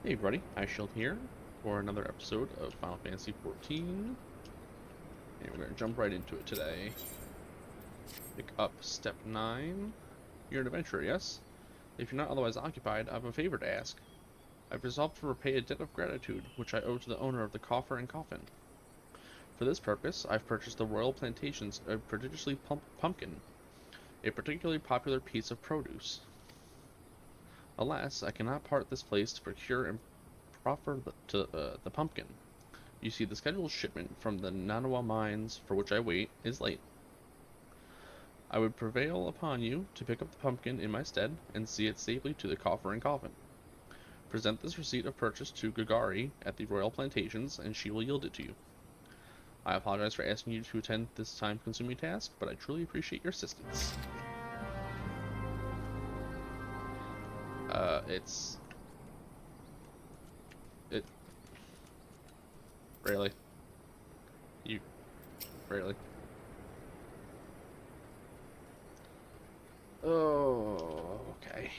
Hey everybody, iShield here for another episode of Final Fantasy XIV, and we're going to jump right into it today. Pick up Step 9. You're an adventurer, yes? If you're not otherwise occupied, I have a favor to ask. I've resolved to repay a debt of gratitude, which I owe to the owner of the coffer and coffin. For this purpose, I've purchased the Royal Plantation's a prodigiously pumpkin, a particularly popular piece of produce. Alas, I cannot part this place to procure and proffer the pumpkin. You see, the scheduled shipment from the Nanawa mines, for which I wait, is late. I would prevail upon you to pick up the pumpkin in my stead and see it safely to the coffer and coffin. Present this receipt of purchase to Gagari at the Royal Plantations, and she will yield it to you. I apologize for asking you to attend this time-consuming task, but I truly appreciate your assistance. It's... It... Really? You... Really? Oh, okay.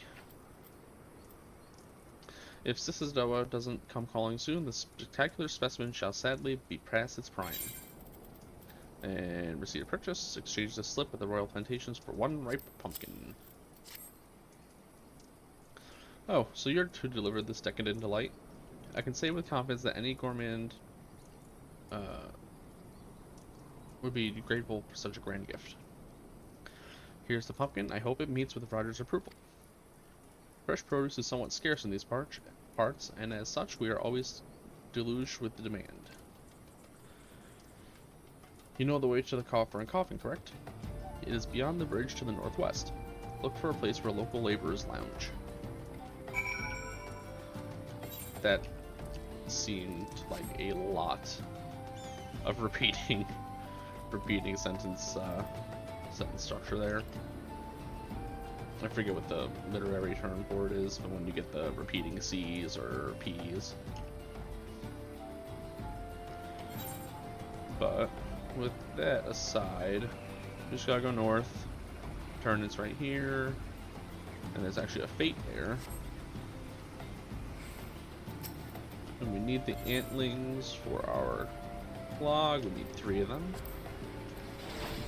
If Sisizdoa doesn't come calling soon, the spectacular specimen shall sadly be past its prime. And receipt of purchase, exchange the slip at the Royal Plantations for one ripe pumpkin. Oh, so you're to deliver this decadent delight? I can say with confidence that any gourmand would be grateful for such a grand gift. Here's the pumpkin. I hope it meets with Roger's approval. Fresh produce is somewhat scarce in these parts, and as such, we are always deluged with the demand. You know the way to the coffer and coffin, correct? It is beyond the bridge to the northwest. Look for a place where local laborers lounge. That seemed like a lot of repeating sentence structure there. I forget what the literary term for it is, but when you get the repeating C's or P's. But with that aside, we just gotta go north. Turn is right here, and there's actually a fate there. And we need the antlings for our clog. We need 3 of them.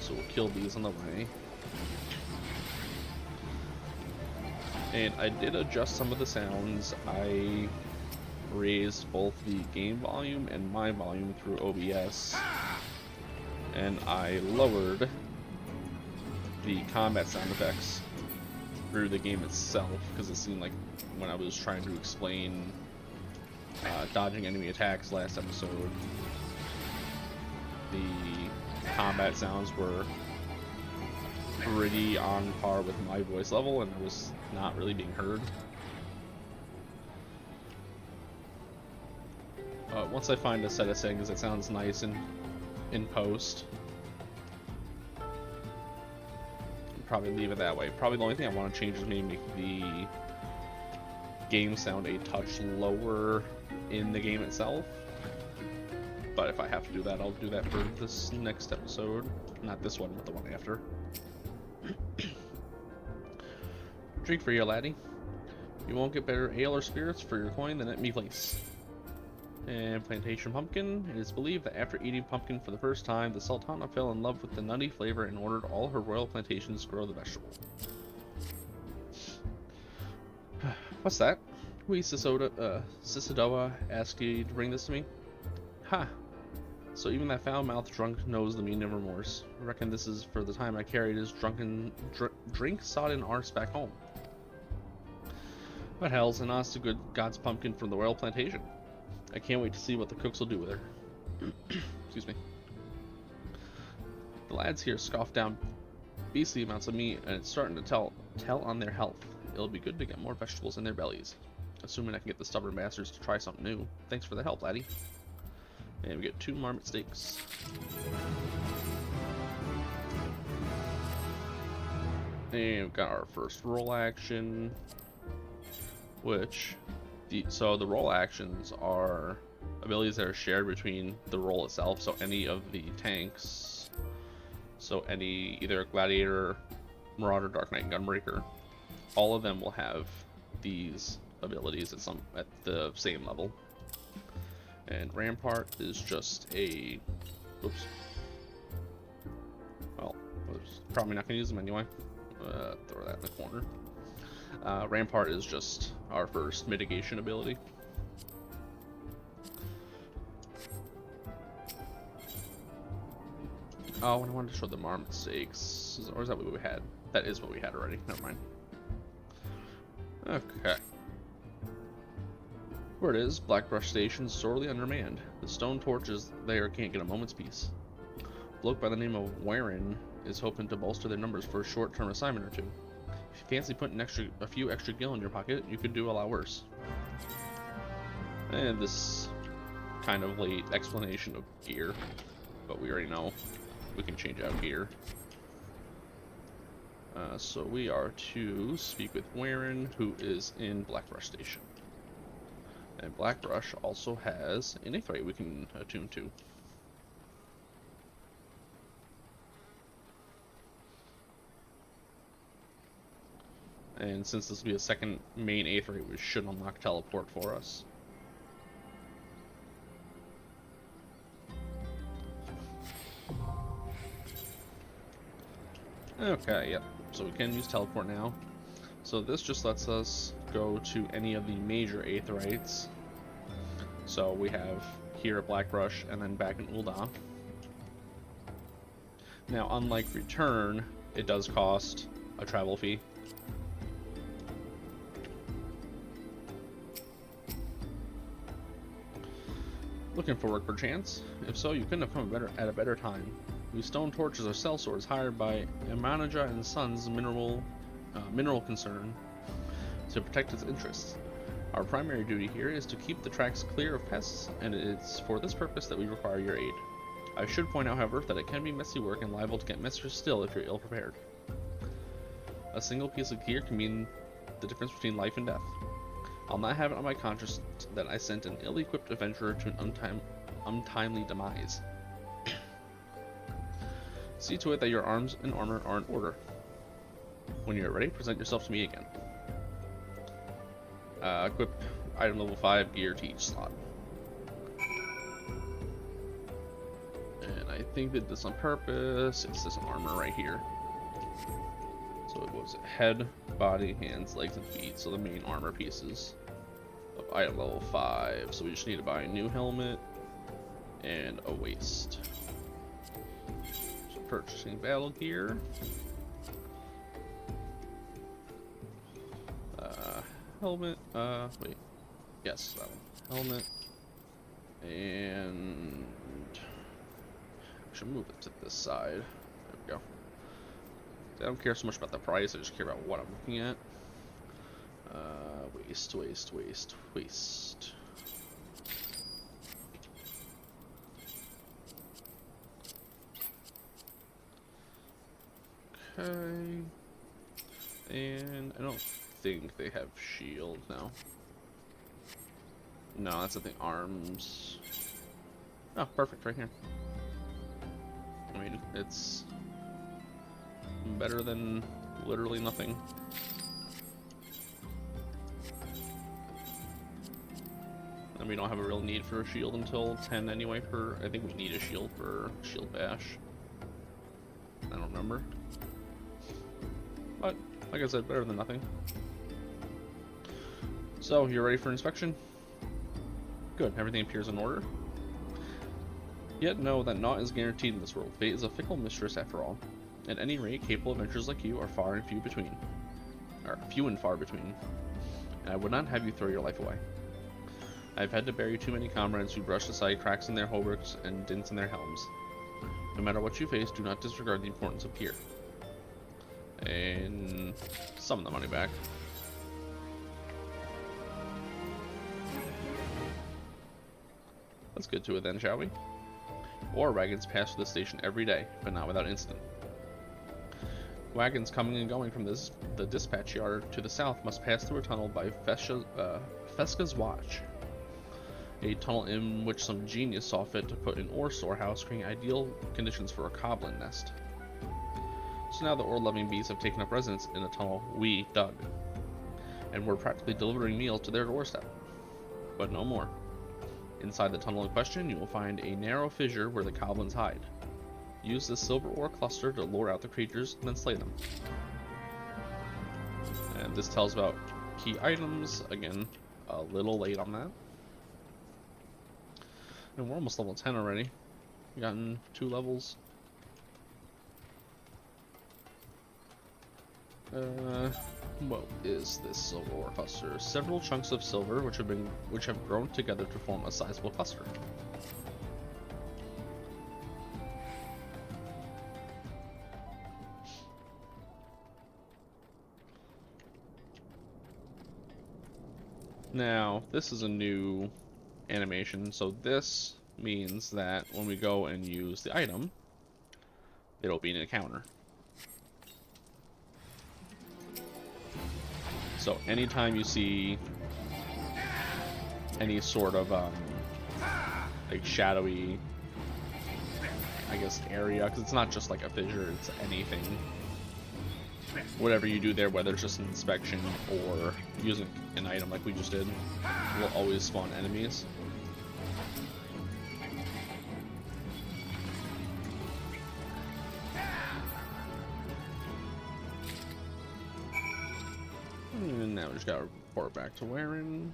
So we'll kill these on the way. And I did adjust some of the sounds. I raised both the game volume and my volume through OBS. And I lowered the combat sound effects through the game itself, because it seemed like when I was trying to explain dodging enemy attacks last episode, the combat sounds were pretty on par with my voice level, and I was not really being heard. Once I find a set of settings that sounds nice in post, I'll probably leave it that way. Probably the only thing I want to change is maybe make the game sound a touch lower in the game itself. But if I have to do that, I'll do that for this next episode. Not this one, but the one after. Drink for you, laddie. You won't get better ale or spirits for your coin than at me place. And plantation pumpkin. It is believed that after eating pumpkin for the first time, the Sultana fell in love with the nutty flavor and ordered all her royal plantations to grow the vegetable. What's that? Sisizdoa asked you to bring this to me? Ha! So even that foul-mouthed drunk knows the meaning of remorse. I reckon this is for the time I carried his drink-sodden arse back home. What hell's an honest to good God's pumpkin from the Royal Plantation? I can't wait to see what the cooks will do with her. Excuse me. The lads here scoff down beastly amounts of meat, and it's starting to tell on their health. It'll be good to get more vegetables in their bellies. Assuming I can get the stubborn bastards to try something new. Thanks for the help, laddie. And we get 2 marmot steaks. And we've got our first roll action, which the roll actions are abilities that are shared between the roll itself. So any of the tanks, so any either Gladiator, Marauder, Dark Knight, and Gunbreaker, all of them will have these abilities at the same level. And Rampart is just a, oops. Well, I was probably not gonna use them anyway. Throw that in the corner. Rampart is just our first mitigation ability. Oh, and I wanted to show them armed stakes. Or is that what we had? That is what we had already. Never mind. Okay. Where it is, Blackbrush Station is sorely undermanned. The stone torches there can't get a moment's peace. A bloke by the name of Warren is hoping to bolster their numbers for a short-term assignment or two. If you fancy putting a few extra gil in your pocket, you could do a lot worse. And this kind of late explanation of gear, but we already know we can change out gear. So we are to speak with Warren, who is in Blackbrush Station. And Blackbrush also has an Aetheryte we can attune to. And since this will be a second main Aetheryte, we should unlock teleport for us. Okay, yep. So we can use teleport now. So this just lets us go to any of the major Aetherites. So we have here at Blackbrush and then back in Ul'dah. Now, unlike Return, it does cost a travel fee. Looking for work perchance? If so, you couldn't have come at a better time. We stone torches are sellswords hired by Amanija and Sons mineral concern to protect its interests. Our primary duty here is to keep the tracks clear of pests, and it's for this purpose that we require your aid. I should point out, however, that it can be messy work and liable to get messier still if you're ill prepared. A single piece of gear can mean the difference between life and death. I'll not have it on my conscience that I sent an ill-equipped adventurer to an untimely demise. See to it that your arms and armor are in order. When you're ready, present yourself to me again. Equip item level 5 gear to each slot. And I think they did this on purpose. It's this armor right here. So it was head, body, hands, legs, and feet. So the main armor pieces of item level 5. So we just need to buy a new helmet and a waist. So purchasing battle gear. Helmet, wait, yes, that one. Helmet, and I should move it to this side. There we go. I don't care so much about the price, I just care about what I'm looking at. Waste. Okay. And I don't think they have shield now. No, that's the thing. Arms. Oh, perfect, right here. I mean, it's better than literally nothing. And we don't have a real need for a shield until 10 anyway. I think we need a shield for shield bash. I don't remember. But like I said, better than nothing. So, you're ready for inspection? Good, everything appears in order. Yet know that naught is guaranteed in this world. Fate is a fickle mistress after all. At any rate, capable adventurers like you are few and far between. And I would not have you throw your life away. I've had to bury too many comrades who brushed aside cracks in their hauberks and dints in their helms. No matter what you face, do not disregard the importance of gear. And some of the money back. Let's get to it then, shall we? Ore wagons pass through the station every day, but not without incident. Wagons coming and going from the dispatch yard to the south must pass through a tunnel by Fesca's Watch, a tunnel in which some genius saw fit to put an ore storehouse, creating ideal conditions for a Coblyn nest. So now the ore-loving bees have taken up residence in a tunnel we dug. and were practically delivering meals to their doorstep. But no more. Inside the tunnel in question, you will find a narrow fissure where the Coblyns hide. Use the silver ore cluster to lure out the creatures, and then slay them. And this tells about key items. Again, a little late on that. And we're almost level 10 already. We've gotten 2 levels. What is this silver ore cluster? Several chunks of silver which have grown together to form a sizable cluster. Now, this is a new animation, so this means that when we go and use the item, it'll be an encounter. So anytime you see any sort of like shadowy, I guess, area, because it's not just like a fissure, it's anything. Whatever you do there, whether it's just an inspection or using an item like we just did, will always spawn enemies. And now we just gotta report back to Warren.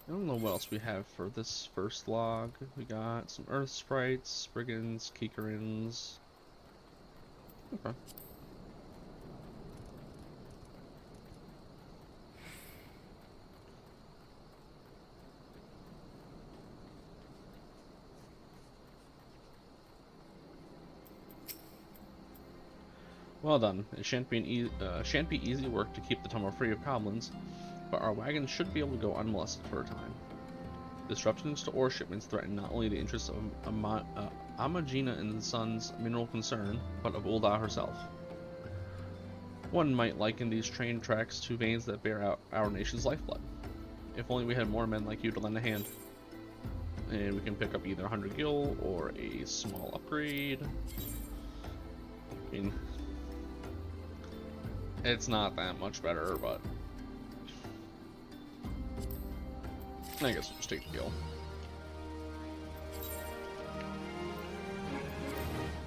I don't know what else we have for this first log. We got some earth sprites, brigands, keekerins. Okay. Well done. It shan't be easy work to keep the tunnel free of Coblyns, but our wagons should be able to go unmolested for a time. Disruptions to ore shipments threaten not only the interests of Amagina and Son's mineral concern, but of Ulda herself. One might liken these train tracks to veins that bear out our nation's lifeblood. If only we had more men like you to lend a hand. And we can pick up either 100 gil or a small upgrade. I mean, it's not that much better, but I guess we'll just take the gil.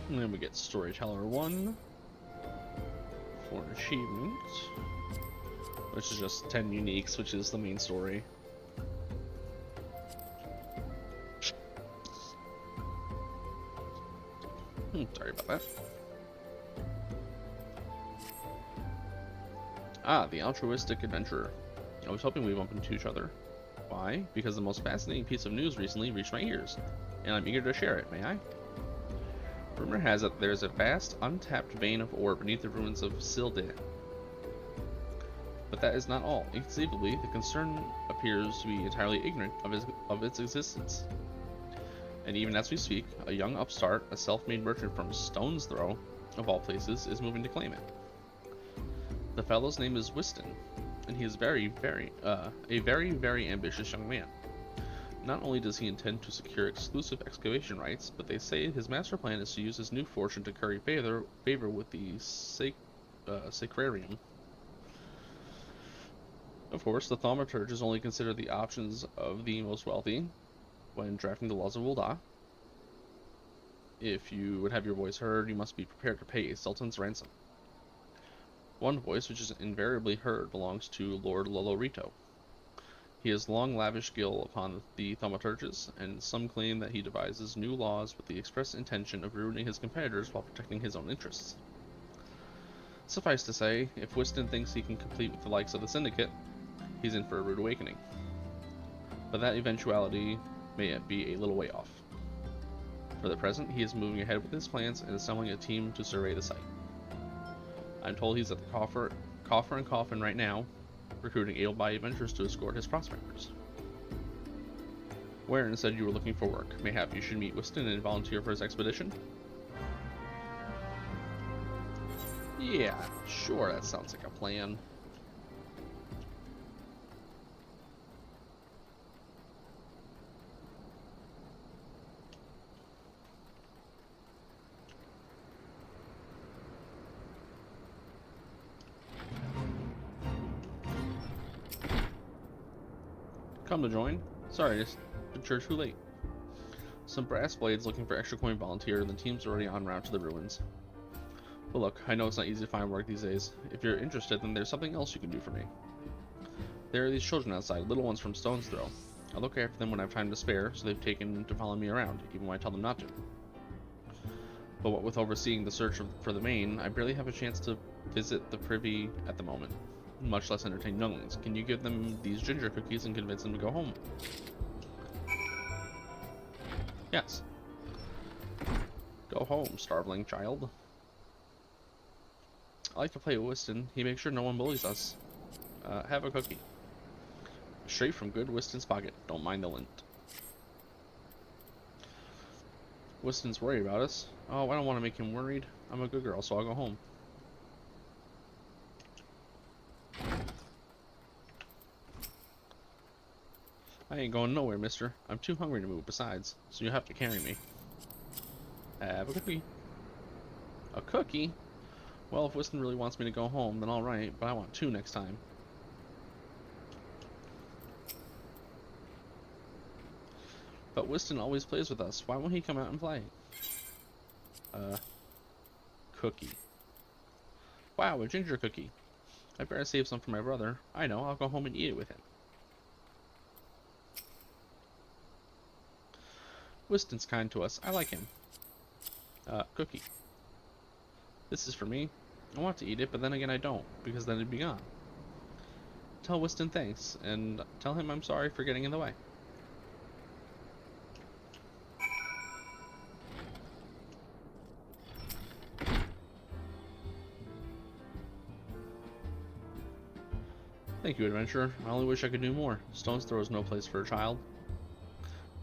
And then we get Storyteller 1 for an achievement, which is just 10 uniques, which is the main story. Sorry about that. Ah, the altruistic adventurer. I was hoping we'd bump into each other. Why? Because the most fascinating piece of news recently reached my ears, and I'm eager to share it, may I? Rumor has it there's a vast, untapped vein of ore beneath the ruins of Silde. But that is not all. Inconceivably, the concern appears to be entirely ignorant of its existence. And even as we speak, a young upstart, a self-made merchant from Stone's Throw, of all places, is moving to claim it. The fellow's name is Wystan, and he is a very ambitious young man. Not only does he intend to secure exclusive excavation rights, but they say his master plan is to use his new fortune to curry favor with the Sacrarium. Of course, the thaumaturges only consider the options of the most wealthy when drafting the laws of Ulda. If you would have your voice heard, you must be prepared to pay a sultan's ransom. One voice, which is invariably heard, belongs to Lord Lolorito. He has long lavished gil upon the thaumaturges, and some claim that he devises new laws with the express intention of ruining his competitors while protecting his own interests. Suffice to say, if Wystan thinks he can compete with the likes of the Syndicate, he's in for a rude awakening. But that eventuality may be a little way off. For the present, he is moving ahead with his plans and assembling a team to survey the site. I'm told he's at the Coffer and Coffin right now, recruiting able-bodied adventurers to escort his prospectors. Warren said you were looking for work. Mayhap you should meet Wystan and volunteer for his expedition? Yeah, sure, that sounds like a plan. Come to join? Sorry, but you're too late. Some brass blades looking for extra coin volunteer, and the team's already en route to the ruins. But look, I know it's not easy to find work these days. If you're interested, then there's something else you can do for me. There are these children outside, little ones from Stone's Throw. I look after them when I have time to spare, so they've taken to follow me around, even when I tell them not to. But what with overseeing the search for the main, I barely have a chance to visit the privy at the moment, much less entertain younglings. Can you give them these ginger cookies and convince them to go home? Yes. Go home, starveling child. I like to play with Whiston. He makes sure no one bullies us. Have a cookie. Straight from good Whiston's pocket. Don't mind the lint. Whiston's worried about us. Oh, I don't want to make him worried. I'm a good girl, so I'll go home. I ain't going nowhere, mister. I'm too hungry to move besides, so you have to carry me. Have a cookie. A cookie? Well, if Whiston really wants me to go home, then alright, but I want 2 next time. But Whiston always plays with us. Why won't he come out and play? Cookie. Wow, a ginger cookie. I better save some for my brother. I know, I'll go home and eat it with him. Whiston's kind to us. I like him. Cookie. This is for me. I want to eat it, but then again I don't, because then it'd be gone. Tell Whiston thanks, and tell him I'm sorry for getting in the way. Thank you, adventurer. I only wish I could do more. Stone's Throw is no place for a child.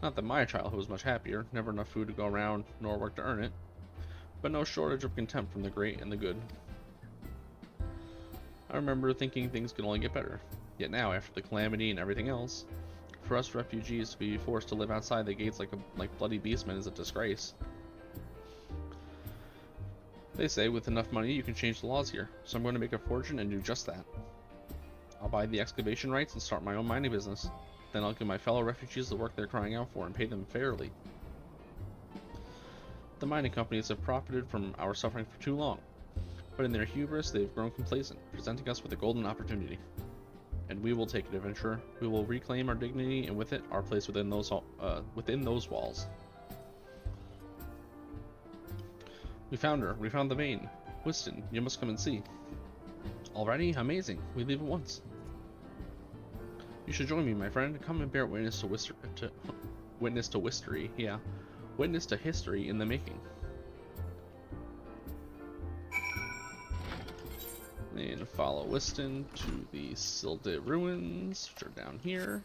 Not that my childhood was much happier, never enough food to go around, nor work to earn it, but no shortage of contempt from the great and the good. I remember thinking things could only get better, yet now, after the calamity and everything else, for us refugees to be forced to live outside the gates like bloody beastmen is a disgrace. They say with enough money you can change the laws here, so I'm going to make a fortune and do just that. I'll buy the excavation rights and start my own mining business. Then I'll give my fellow refugees the work they're crying out for and pay them fairly. The mining companies have profited from our suffering for too long, but in their hubris they've grown complacent, presenting us with a golden opportunity. And we will take it, adventurer. We will reclaim our dignity, and with it, our place within those walls. We found her. We found the vein. Whiston, you must come and see. Already? Amazing. We leave at once. You should join me, my friend. Come and bear witness to witness to history. Yeah, witness to history in the making. And follow Whiston to the Sildet ruins, which are down here.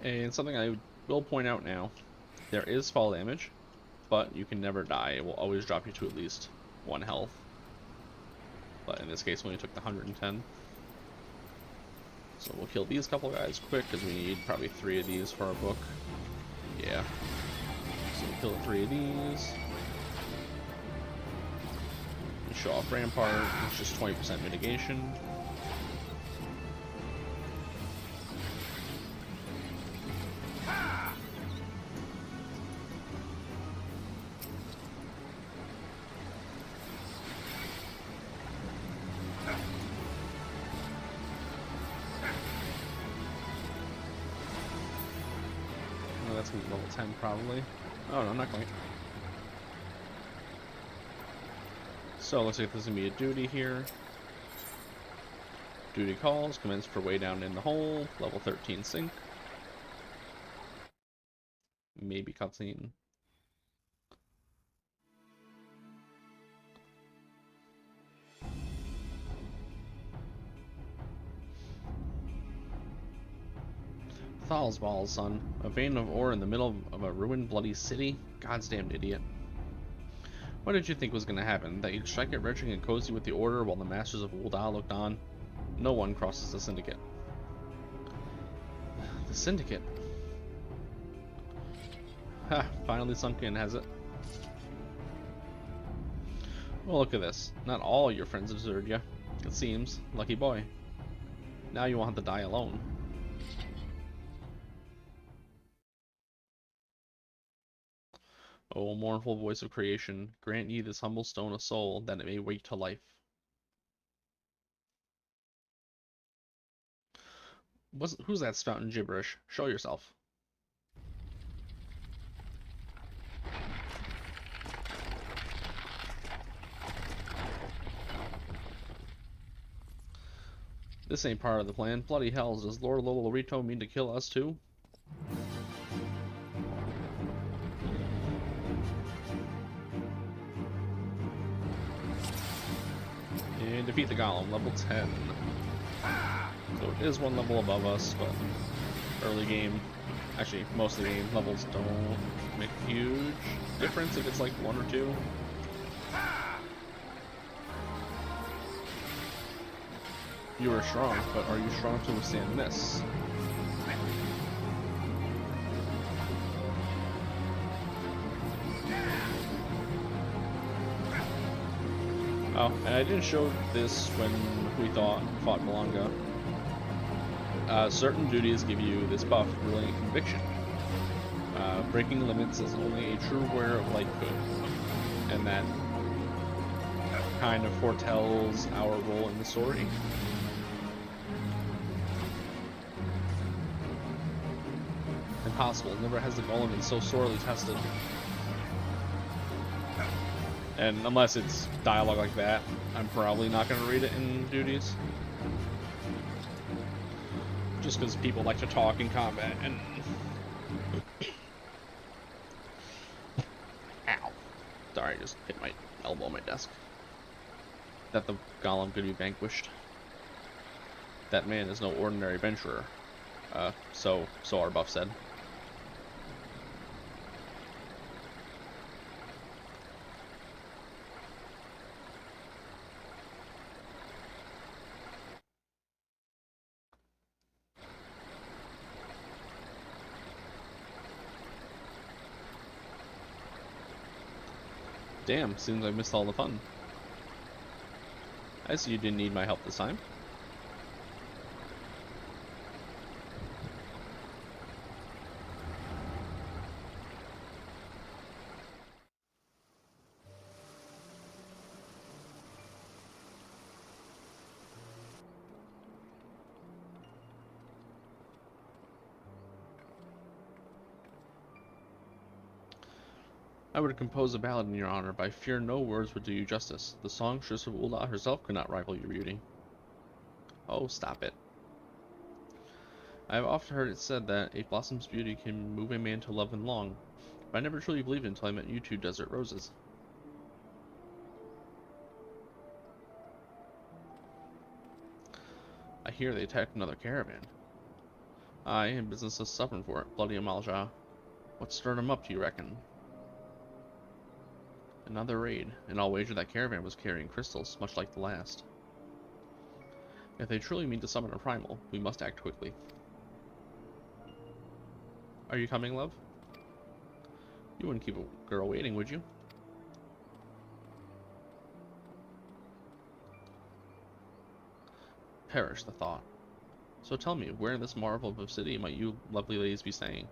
And something I will point out now, there is fall damage, but you can never die. It will always drop you to at least 1 health. But in this case, we only took the 110. So we'll kill these couple guys quick, because we need probably 3 of these for our book. Yeah. So we'll kill 3 of these. And show off Rampart, it's just 20% mitigation. That's gonna be level 10 probably. Oh no, not quite. So looks like there's gonna be a duty here. Duty calls, commence for way down in the hole, level 13 sync. Maybe cutscene. Thal's balls, son. A vein of ore in the middle of a ruined, bloody city? God's damned idiot. What did you think was going to happen? That you'd strike it retching and cozy with the Order while the Masters of Ul'dah looked on? No one crosses the Syndicate. The Syndicate. Ha, finally sunk in, has it? Well, look at this. Not all your friends have deserted you, it seems. Lucky boy. Now you won't have to die alone. O mournful voice of creation, grant ye this humble stone a soul, that it may wake to life. Who's that spouting gibberish? Show yourself. This ain't part of the plan. Bloody hells, does Lord Lolorito mean to kill us too? And defeat the Golem, level 10. So it is one level above us, but early game, actually most of the game, levels don't make a huge difference if it's like 1 or 2. You are strong, but are you strong to withstand this? Oh, and I didn't show this when we fought Malanga. Certain duties give you this buff, Brilliant Conviction. Breaking limits is only a true wearer of light could, and that kind of foretells our role in the story. Impossible. Never has the Golem been so sorely tested. And unless it's dialogue like that, I'm probably not going to read it in duties. Just because people like to talk in combat and... Ow. Sorry, I just hit my elbow on my desk. That the Golem could be vanquished. That man is no ordinary adventurer. So our buff said. Damn, seems I missed all the fun. I see you didn't need my help this time. I would compose a ballad in your honor, but I fear no words would do you justice. The songstress of Ula herself could not rival your beauty. Oh, stop it. I have often heard it said that a blossom's beauty can move a man to love and long, but I never truly believed it until I met you two desert roses. I hear they attacked another caravan. Aye, and business is stubborn for it, bloody Amalja. What stirred him up, do you reckon? Another raid, and I'll wager that caravan was carrying crystals, much like the last. If they truly mean to summon a Primal, we must act quickly. Are you coming, love? You wouldn't keep a girl waiting, would you? Perish the thought. So tell me, where in this marvel of a city might you lovely ladies be staying?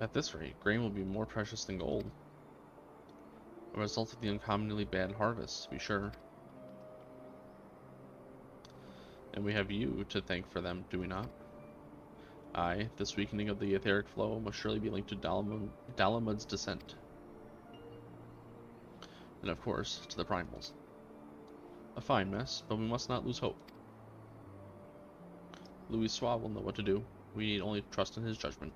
At this rate, grain will be more precious than gold. A result of the uncommonly bad harvest, to be sure. And we have you to thank for them, do we not? Aye, this weakening of the etheric flow must surely be linked to Dalamud's descent. And of course, to the Primals. A fine mess, but we must not lose hope. Louis Suave will know what to do. We need only trust in his judgment.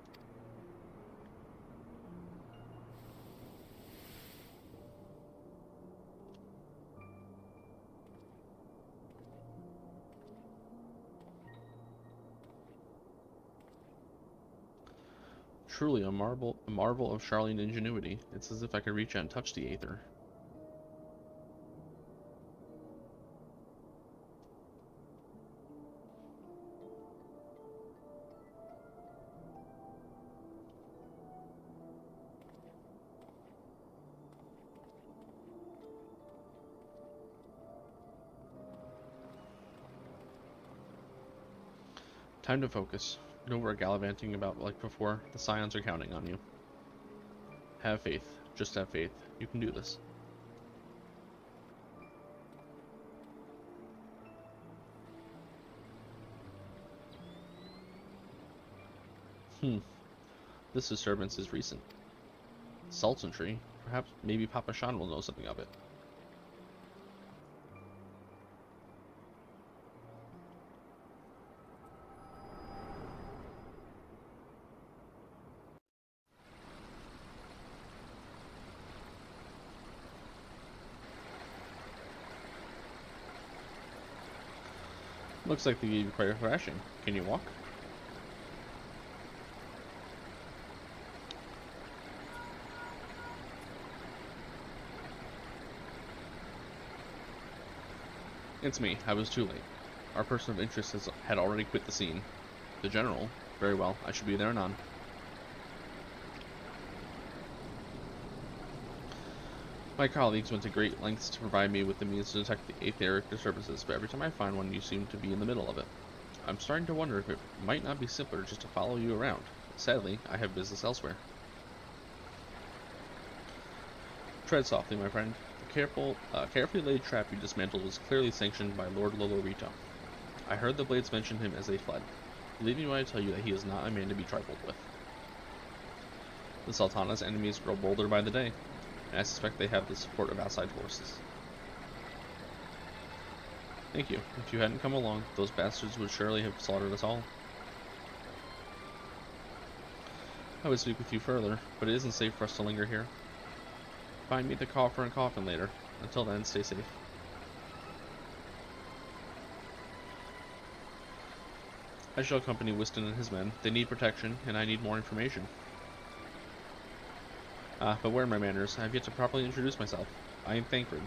Truly a marvel of Charlene ingenuity. It's as if I could reach out and touch the aether. Time to focus. No more gallivanting about like before. The Scions are counting on you. Have faith. Just have faith. You can do this. This disturbance is recent. Sultanry? Perhaps maybe Papa Shan will know something of it. Looks like they gave you quite a thrashing. Can you walk? It's me. I was too late. Our person of interest had already quit the scene. The general? Very well. I should be there anon. My colleagues went to great lengths to provide me with the means to detect the etheric disturbances, but every time I find one, you seem to be in the middle of it. I'm starting to wonder if it might not be simpler just to follow you around. Sadly, I have business elsewhere. Tread softly, my friend. The carefully laid trap you dismantled was clearly sanctioned by Lord Lolorito. I heard the Blades mention him as they fled. Believe me when I tell you that he is not a man to be trifled with. The Sultana's enemies grow bolder by the day, and I suspect they have the support of outside forces. Thank you. If you hadn't come along, those bastards would surely have slaughtered us all. I would speak with you further, but it isn't safe for us to linger here. Find me the coffer and coffin later. Until then, stay safe. I shall accompany Whiston and his men. They need protection, and I need more information. But where are my manners? I have yet to properly introduce myself. I am Thancred,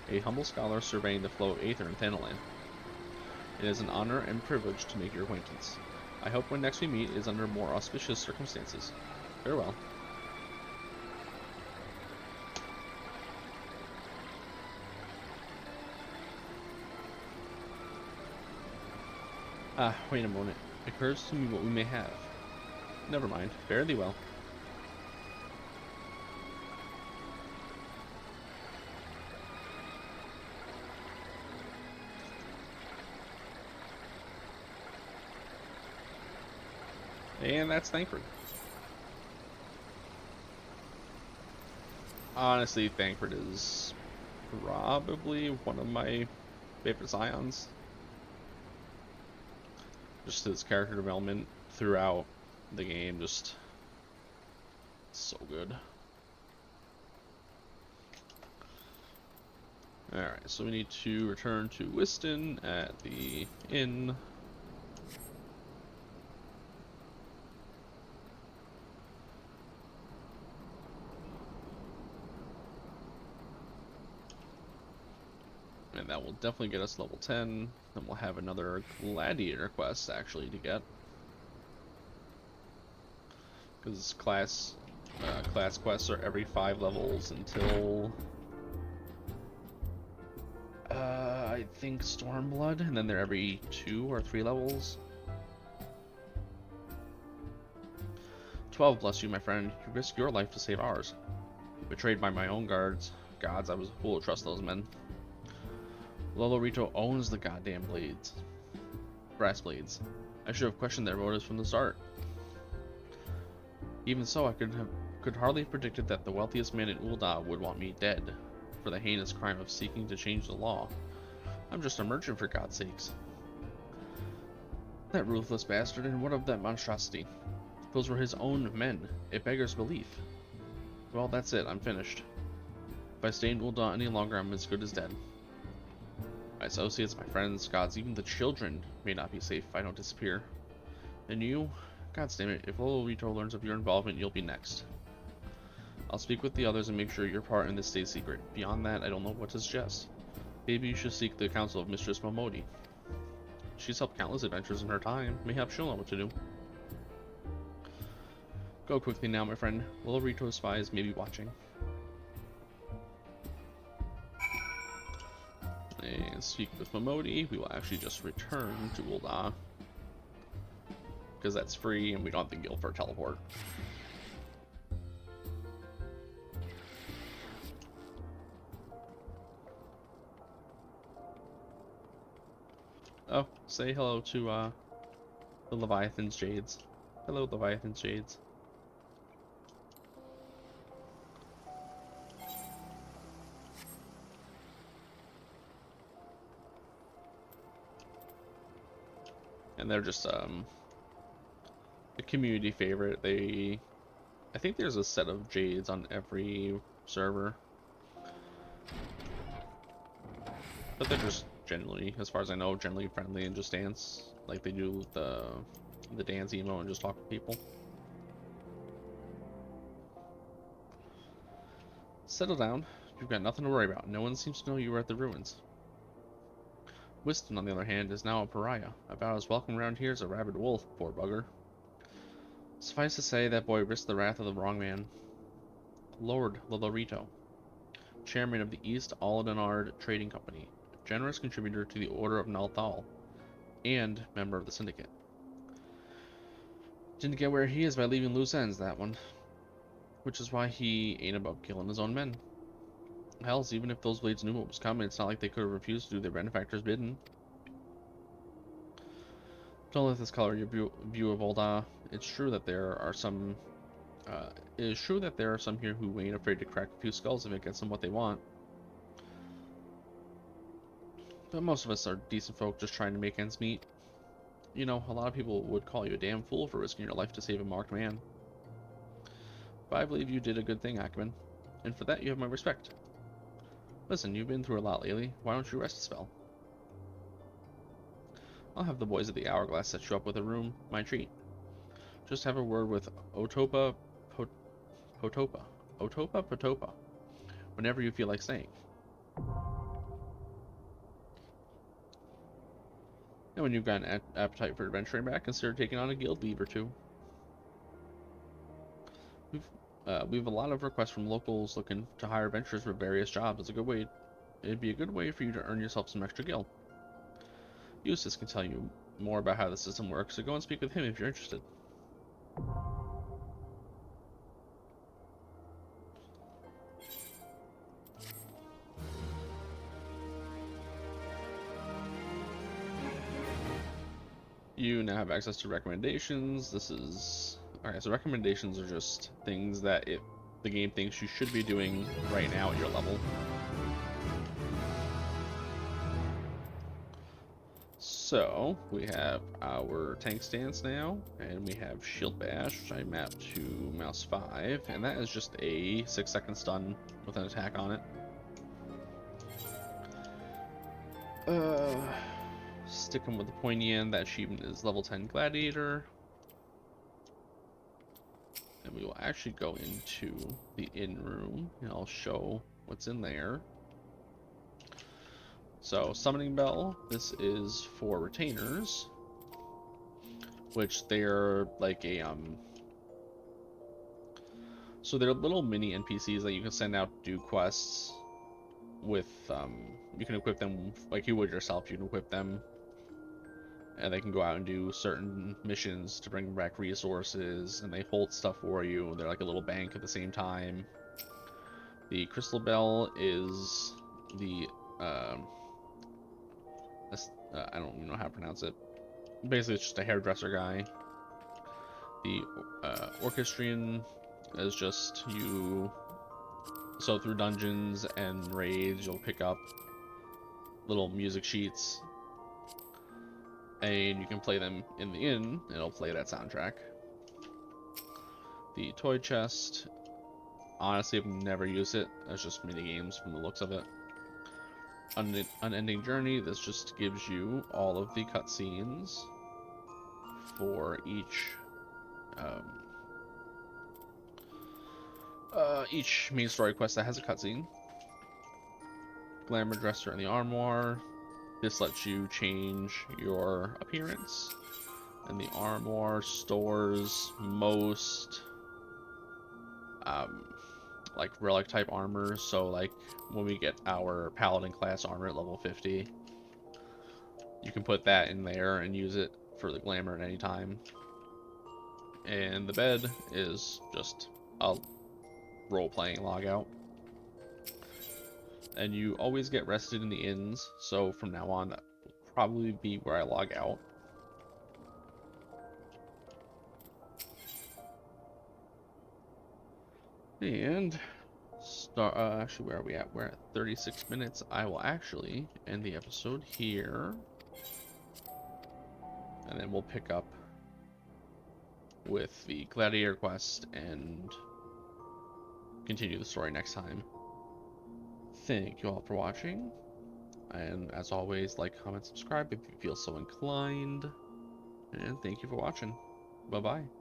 a humble scholar surveying the flow of aether in Thanalan. It is an honor and privilege to make your acquaintance. I hope when next we meet it is under more auspicious circumstances. Farewell. Wait a moment. It occurs to me what we may have. Never mind. Fare thee well. And that's Thancred. Honestly, Thancred is probably one of my favorite Scions. Just his character development throughout the game, just so good. Alright, so we need to return to Whiston at the inn. And that will definitely get us level 10. Then we'll have another gladiator quest actually to get. Because class quests are every 5 levels until I think Stormblood, and then they're every 2 or 3 levels. 12, bless you, my friend. You risked your life to save ours. Betrayed by my own guards. Gods, I was a fool to trust those men. Lolorito owns the goddamn blades. Brass blades. I should have questioned their motives from the start. Even so, I could hardly have predicted that the wealthiest man in Ul'dah would want me dead for the heinous crime of seeking to change the law. I'm just a merchant, for God's sakes. That ruthless bastard, and what of that monstrosity? Those were his own men. It beggars belief. Well, that's it. I'm finished. If I stay in Ul'dah any longer, I'm as good as dead. My associates, my friends, gods, even the children may not be safe if I don't disappear. And you God damn it, if Lolorito learns of your involvement, you'll be next. I'll speak with the others and make sure your part in this stays secret. Beyond that, I don't know what to suggest. Maybe you should seek the counsel of Mistress Momodi. She's helped countless adventures in her time. Mayhap she'll know what to do. Go quickly now, my friend. Lolorito's spies may be watching. And speak with Momodi. We will actually just return to Ul'dah, because that's free and we don't have the guild for a teleport. Oh, say hello to the Leviathan's Jades. Hello, Leviathan's Jades. And they're just a community favorite. I think there's a set of Jades on every server, but they're just generally, as far as I know, generally friendly and just dance like they do the dance emo and just talk to people. Settle down. You've got nothing to worry about. No one seems to know you were at the ruins. Whiston, on the other hand, is now a pariah, about as welcome around here as a rabid wolf, poor bugger. Suffice to say, that boy risked the wrath of the wrong man. Lord Lolorito, chairman of the East Aldenard Trading Company, generous contributor to the Order of Nalthal, and member of the Syndicate. Didn't get where he is by leaving loose ends, that one. Which is why he ain't above killing his own men. Hells, even if those blades knew what was coming, it's not like they could have refused to do their benefactor's bidding. Don't let this color your view of Ul'dah. It's true that there are some. It is true that there are some here who ain't afraid to crack a few skulls if it gets them what they want. But most of us are decent folk just trying to make ends meet. You know, a lot of people would call you a damn fool for risking your life to save a marked man. But I believe you did a good thing, Ackman, and for that you have my respect. Listen, you've been through a lot lately. Why don't you rest a spell? I'll have the boys at the Hourglass set you up with a room. My treat. Just have a word with Otopa Potopa, whenever you feel like staying. And when you've got an appetite for adventuring back, consider taking on a guild leave or two. We have a lot of requests from locals looking to hire adventurers for various jobs. It'd be a good way for you to earn yourself some extra gil. Eustace can tell you more about how the system works, so go and speak with him if you're interested. You now have access to recommendations. Alright, so recommendations are just things that the game thinks you should be doing right now at your level. So, we have our tank stance now, and we have shield bash, which I mapped to mouse 5, and that is just a 6-second stun with an attack on it. Sticking with the pointy end, that achievement is level 10 gladiator. And we will actually go into the inn room, and I'll show what's in there. So, summoning bell, this is for retainers, which they're like a, so they're little mini NPCs that you can send out to do quests with, you can equip them like you would yourself. You can equip them, and they can go out and do certain missions to bring back resources, and they hold stuff for you. They're like a little bank at the same time. The crystal bell is the, I don't even know how to pronounce it. Basically, it's just a hairdresser guy. The orchestrion is just you. So through dungeons and raids, you'll pick up little music sheets, and you can play them in the inn, and it'll play that soundtrack. The toy chest, honestly, I've never used it. It's just mini games from the looks of it. Unending Journey, this just gives you all of the cutscenes for each Each main story quest that has a cutscene. Glamour Dresser and the Armoire. This lets you change your appearance. And the Armoire stores most like relic type armor. So like when we get our Paladin class armor at level 50, you can put that in there and use it for the glamour at any time. And the bed is just a role-playing logout. And you always get rested in the inns, so from now on that will probably be where I log out. And actually, where are we at? We're at 36 minutes. I will actually end the episode here, and then we'll pick up with the Gladiator quest and continue the story next time. Thank you all for watching, and as always, like, comment, subscribe if you feel so inclined, and thank you for watching. Bye bye.